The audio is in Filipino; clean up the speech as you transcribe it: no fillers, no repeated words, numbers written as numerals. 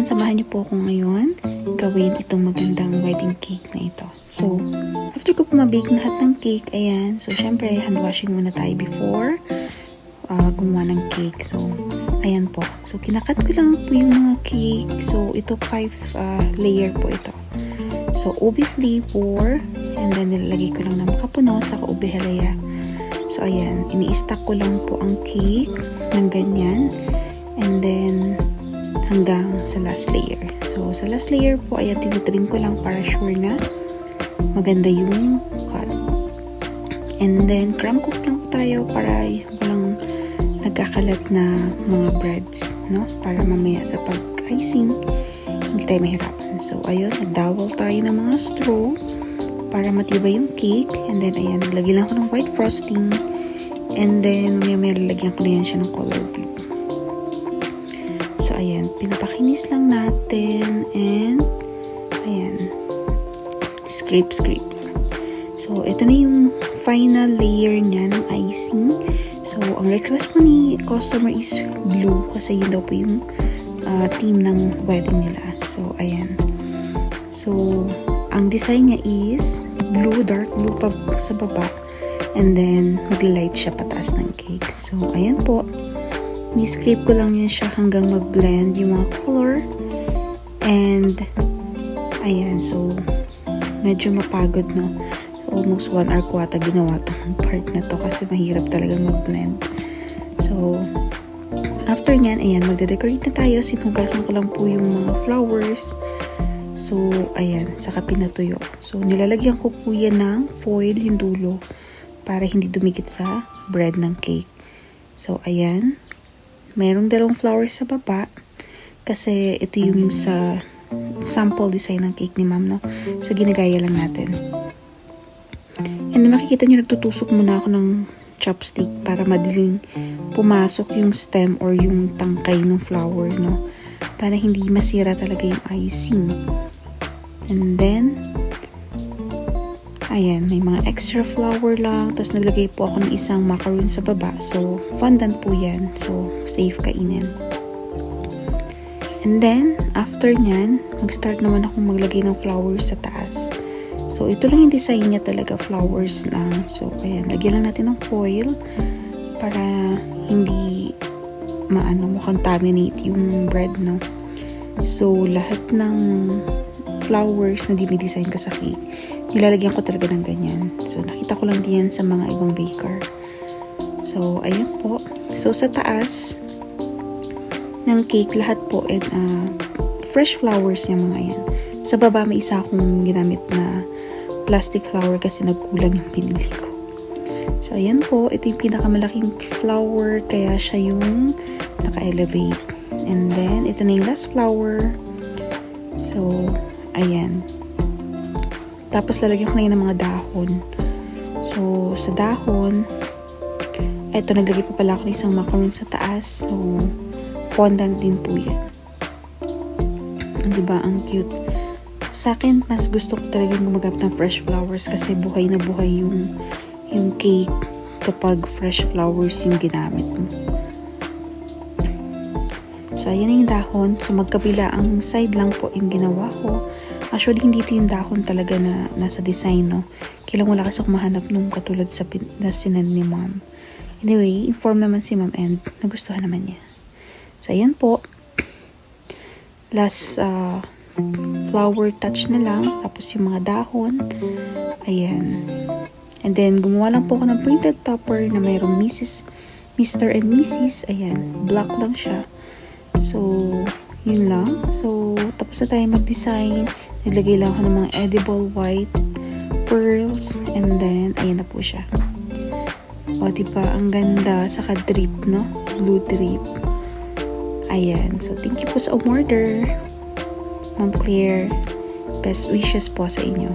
Samahan niyo po ako ngayon gawin itong magandang wedding cake na ito. So, after ko po mabake lahat ng cake, ayan. So, syempre, hand washing muna tayo before gumawa ng cake. So, ayan po. So, kinakat ko lang po yung mga cake. So, ito 5 layer po ito. So, ube flavor, and then nilalagay ko lang ng makapuno sa ube halaya. So, ayan. Ini-stack ko lang po ang cake ng ganyan. And then, hanggang sa last layer. So, sa last layer po, ayan, tinitrim ko lang para sure na maganda yung cut. And then, crumb cook lang po tayo para walang nagkakalat na mga breads, no? Para mamaya sa pag-icing, hindi tayo mahirapan. So, ayun, nagdawal tayo ng mga straw para matibay yung cake. And then, ayan, naglagay lang ako ng white frosting. And then, may lalagyan ko na yan siya ng color blue. So, ayan, pinapakinis lang natin and ayan, scrape. So, ito na yung final layer niya ng icing. So, ang request po ni customer is blue kasi yun daw po yung theme ng wedding nila. So, ayan. So, ang design niya is blue, dark blue pa sa baba and then mag-light siya pataas ng cake. So, ayan po. Ni-scrape ko lang yan siya hanggang mag-blend yung mga color. And, ayan. So, medyo mapagod, no? Almost 1 hour ko ata ginawa tong part na to kasi mahirap talaga mag-blend. So, after nyan, ayan, magde-decorate na tayo. Sinugasan ko lang po yung mga flowers. So, ayan, saka pinatuyo. So, nilalagyan ko po yan ng foil, yung dulo, para hindi dumikit sa bread ng cake. So, ayan. Mayroong 2 flowers sa baba kasi ito yung sa sample design ng cake ni ma'am, no? So, ginagaya lang natin. And makikita nyo, nagtutusok muna ako ng chopstick para madaling pumasok yung stem or yung tangkay ng flower, no? Para hindi masira talaga yung icing. And then, ayan, may mga extra flower lang. Tapos naglagay po ako ng isang macaroon sa baba. So, fondant po yan. So, safe kainin. And then, after nyan, mag-start naman akong maglagay ng flowers sa taas. So, ito lang yung design niya talaga. Flowers lang. So, ayan, lagyan lang natin ng foil para hindi makontaminate yung bread, no? So, lahat ng flowers na dinidesign ko sa cake, nilalagyan ko talaga ng ganyan. So, nakita ko lang din sa mga ibang baker. So, ayun po. So, sa taas ng cake, lahat po fresh flowers yung mga yan. Sa baba, may isa akong ginamit na plastic flower kasi nagkulang yung pinili ko. So, ayan po. Ito yung pinakamalaking flower, kaya siya yung naka-elevate. And then, ito na yung last flower. So, ayan. Tapos, lalagyan ko na yun ng mga dahon. So, sa dahon, eto, naglagay pa pala ako ng isang macaroon sa taas. So, fondant din po yan. Diba? Ang cute. Sa akin, mas gusto ko talaga gumagamit ng fresh flowers kasi buhay na buhay yung cake kapag fresh flowers yung ginamit mo. So, ayan yung dahon. So, magkabila ang side lang po yung ginawa ko. Actually, hindi ito yung dahon talaga na nasa design, no? Kailang wala kasi kumahanap nung katulad sa sinan ni mom. Anyway, inform naman si mom and nagustuhan naman niya. So, ayan po. Last flower touch na lang. Tapos yung mga dahon. Ayan. And then, gumawa lang po ako ng printed topper na mayroong Mr. and Mrs. Ayan. Black lang siya. So, yun lang. So, tapos na tayo mag-design. Naglagay lang ako ng mga edible white pearls. And then, ayan na po siya. O, diba? Ang ganda. Saka drip, no? Blue drip. Ayan. So, thank you po sa umorder. Ma'am Claire, best wishes po sa inyo.